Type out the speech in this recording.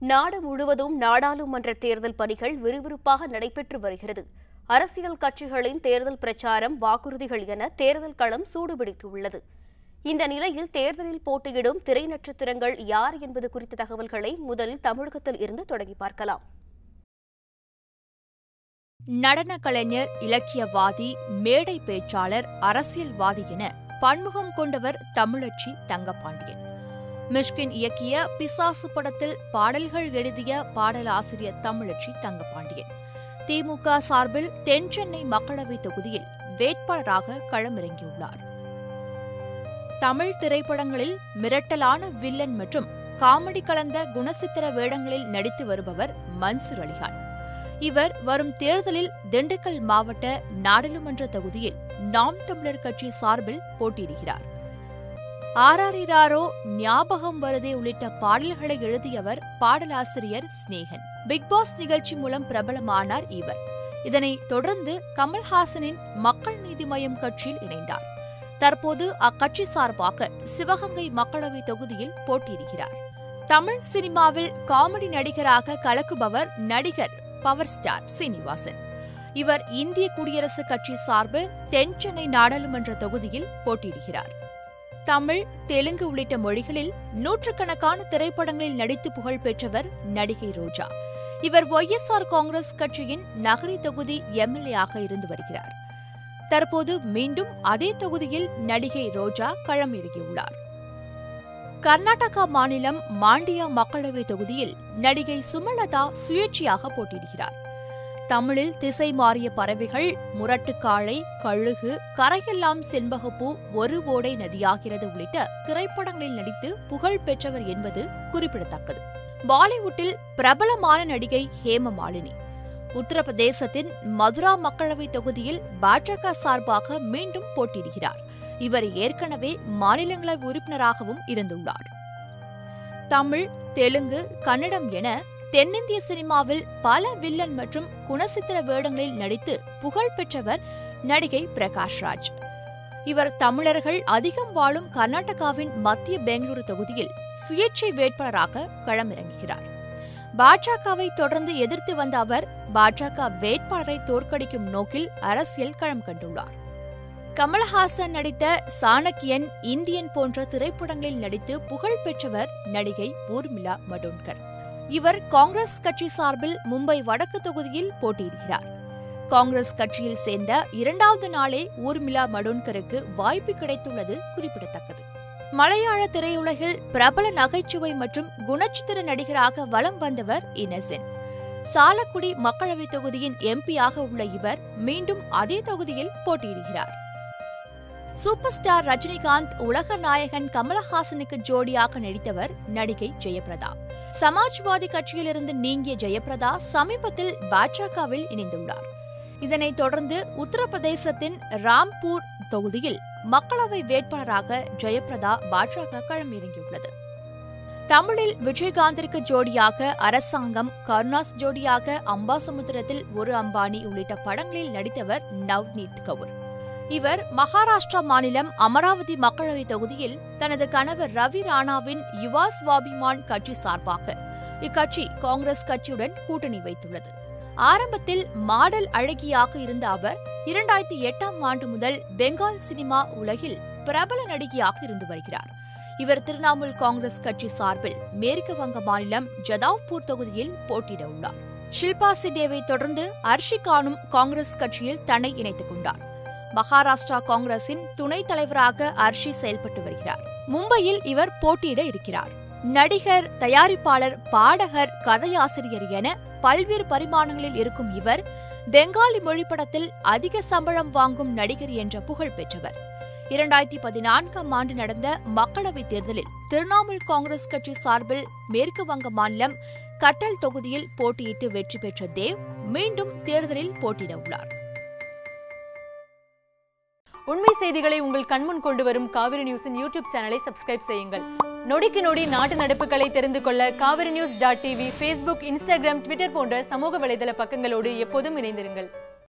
நாடு முழுவதும் நாடாளுமன்ற தேர்தல் பணிகள் விறுவிறுப்பாக நடைபெற்று வருகிறது. அரசியல் கட்சிகளின் தேர்தல் பிரச்சாரம், வாக்குறுதிகள் என தேர்தல் களம் சூடுபிடித்துள்ளது. இந்த நிலையில் தேர்தலில் போட்டியிடும் திரை நட்சத்திரங்கள் யார் என்பது குறித்த தகவல்களை முதலில் தமிழகத்தில் இருந்து தொடங்கி பார்க்கலாம். நடன கலைஞர், இலக்கியவாதி, மேடை பேச்சாளர், அரசியல்வாதி என பன்முகம் கொண்டவர் தமிழச்சி தங்கபாண்டியன். மிஷ்கின் இயக்கிய பிசாசு படத்தில் பாடல்கள் எழுதிய பாடலாசிரியர் தமிழச்சி தங்கபாண்டியன் திமுக சார்பில் தென்சென்னை மக்களவைத் தொகுதியில் வேட்பாளராக களமிறங்கியுள்ளார். தமிழ் திரைப்படங்களில் மிரட்டலான வில்லன் மற்றும் காமெடி கலந்த குணசித்திர வேடங்களில் நடித்து வருபவர் மன்சூர் அலிகான். இவர் வரும் தேர்தலில் திண்டுக்கல் மாவட்ட நாடாளுமன்ற தொகுதியில் நாம் தமிழர் கட்சி சார்பில் போட்டியிடுகிறார். ஆராரிராரோ, ஞாபகம் வருதே உள்ளிட்ட பாடல்களை எழுதியவர் பாடலாசிரியர் ஸ்நேகன். பிக்பாஸ் நிகழ்ச்சி மூலம் பிரபலமானார் இவர். இதனைத் தொடர்ந்து கமல்ஹாசனின் மக்கள் நீதி மய்யம் கட்சியில் இணைந்தார். தற்போது அக்கட்சி சார்பாக சிவகங்கை மக்களவைத் தொகுதியில் போட்டியிடுகிறார். தமிழ் சினிமாவில் காமெடி நடிகராக கலக்குபவர் நடிகர் பவர் ஸ்டார் சீனிவாசன். இவர் இந்திய குடியரசுக் கட்சி சார்பில் தென்சென்னை நாடாளுமன்ற தொகுதியில் போட்டியிடுகிறார். தமிழ், தெலுங்கு உள்ளிட்ட மொழிகளில் நூற்றுக்கணக்கான திரைப்படங்களில் நடித்து புகழ் பெற்றவர் நடிகை ரோஜா. இவர் ஒய்எஸ்ஆர் காங்கிரஸ் கட்சியின் நகரி தொகுதி எம்எல்ஏ-ஆக இருந்து வருகிறார். தற்போது மீண்டும் அதே தொகுதியில் நடிகை ரோஜா களமிறங்கியுள்ளார். கர்நாடகா மாநிலம் மாண்டியா மக்களவைத் தொகுதியில் நடிகை சுமலதா சுயேட்சையாக போட்டியிடுகிறார். தமிழில் திசை மாறிய பறவைகள், முரட்டுக்காளை, கழுகு, கரையெல்லாம் செண்பகப்பூ, ஒரு ஓடை நதியாகிறது உள்ளிட்ட திரைப்படங்களில் நடித்து புகழ் பெற்றவர் என்பது குறிப்பிடத்தக்கது. பாலிவுட்டில் பிரபலமான நடிகை ஹேமமாலினி உத்தரப்பிரதேசத்தின் மதுரா மக்களவைத் தொகுதியில் பாஜக சார்பாக மீண்டும் போட்டியிடுகிறார். இவர் ஏற்கனவே மாநிலங்களவை உறுப்பினராகவும் இருந்துள்ளார். தமிழ், தெலுங்கு, கன்னடம் என தென்னிந்திய சினிமாவில் பல வில்லன் மற்றும் குணசித்திர வேடங்களில் நடித்து புகழ் பெற்றவர் நடிகை பிரகாஷ்ராஜ். இவர் தமிழர்கள் அதிகம் வாழும் கர்நாடகாவின் மத்திய பெங்களூரு தொகுதியில் சுயேட்சை வேட்பாளராக களமிறங்குகிறார். பாஜகவை தொடர்ந்து எதிர்த்து வந்த அவர் பாஜக வேட்பாளரை தோற்கடிக்கும் நோக்கில் அரசியல் களம் கண்டுள்ளார். கமல்ஹாசன் நடித்த சாணக்கியன், இந்தியன் போன்ற திரைப்படங்களில் நடித்து புகழ் பெற்றவர் நடிகை ஊர்மிளா மடோன்கர். இவர் காங்கிரஸ் கட்சி சார்பில் மும்பை வடக்கு தொகுதியில் போட்டியிடுகிறார். காங்கிரஸ் கட்சியில் சேர்ந்த இரண்டாவது நாளே ஊர்மிளா மடோன்கருக்கு வாய்ப்பு கிடைத்துள்ளது குறிப்பிடத்தக்கது. மலையாள திரையுலகில் பிரபல நகைச்சுவை மற்றும் குணச்சித்திர நடிகராக வலம் வந்தவர் இன்னசென்ட். சாலக்குடி மக்களவைத் தொகுதியின் எம்பி-ஆக உள்ள இவர் மீண்டும் அதே தொகுதியில் போட்டியிடுகிறார். சூப்பர் ஸ்டார் ரஜினிகாந்த், உலக நாயகன் கமலஹாசனுக்கு ஜோடியாக நடித்தவர் நடிகை ஜெயபிரதா. சமாஜ்வாதி கட்சியிலிருந்து நீங்கிய ஜெயபிரதா சமீபத்தில் பாஜகவில் இணைந்துள்ளார். இதனைத் தொடர்ந்து உத்தரப்பிரதேசத்தின் ராம்பூர் தொகுதியில் மக்களவை வேட்பாளராக ஜெயபிரதா பாஜக களமிறங்கியுள்ளது. தமிழில் விஜயகாந்திற்கு ஜோடியாக அரசாங்கம், கருணாஸ் ஜோடியாக அம்பாசமுத்திரத்தில் ஒரு அம்பானி உள்ளிட்ட படங்களில் நடித்தவர் நவ்னீத் கவுர். இவர் மகாராஷ்டிரா மாநிலம் அமராவதி மக்களவைத் தொகுதியில் தனது கணவர் ரவி ராணாவின் யுவா ஸ்வாபிமான் கட்சி சார்பாக இக்கட்சி காங்கிரஸ் கட்சியுடன் கூட்டணி வைத்துள்ளது. ஆரம்பத்தில் மாடல் அழகியாக இருந்த அவர் 2008ஆம் ஆண்டு முதல் பெங்கால் சினிமா உலகில் பிரபல நடிகையாக இருந்து வருகிறார். இவர் திரிணாமுல் காங்கிரஸ் கட்சி சார்பில் மேற்கு வங்க மாநிலம் ஜதாவ்பூர் தொகுதியில் போட்டியிட உள்ளார். ஷில்பா சிண்டேவை தொடர்ந்து அர்ஷிகானும் காங்கிரஸ் கட்சியில் தன்னை இணைத்துக் கொண்டார். மகாராஷ்டிரா காங்கிரசின் துணைத் தலைவராக அர்ஷி செயல்பட்டு வருகிறார். மும்பையில் இவர் போட்டியிட இருக்கிறார். நடிகர், தயாரிப்பாளர், பாடகர், கதையாசிரியர் என பல்வேறு பரிமாணங்களில் இருக்கும் இவர் பெங்காலி மொழி படத்தில் அதிக சம்பளம் வாங்கும் நடிகர் என்ற புகழ் பெற்றவர். 2014ஆம் ஆண்டு நடந்த மக்களவைத் தேர்தலில் திரிணாமுல் காங்கிரஸ் கட்சி சார்பில் மேற்கு வங்க மாநிலம் கட்டல் தொகுதியில் போட்டியிட்டு வெற்றி பெற்ற தேவ் மீண்டும் தேர்தலில் போட்டியிட உள்ளார். உண்மை செய்திகளை உங்கள் கண்முன் கொண்டு வரும் காவிரி நியூஸின் யூடியூப் சேனலை சப்ஸ்கிரைப் செய்யுங்கள். நொடிக்கு நொடி நாட்டு நடப்புகளை தெரிந்து கொள்ள காவிரி நியூஸ்.tv, Facebook, Instagram, Twitter போன்ற சமூக வலைதள பக்கங்களோடு எப்போதும் இணைந்திருங்கள்.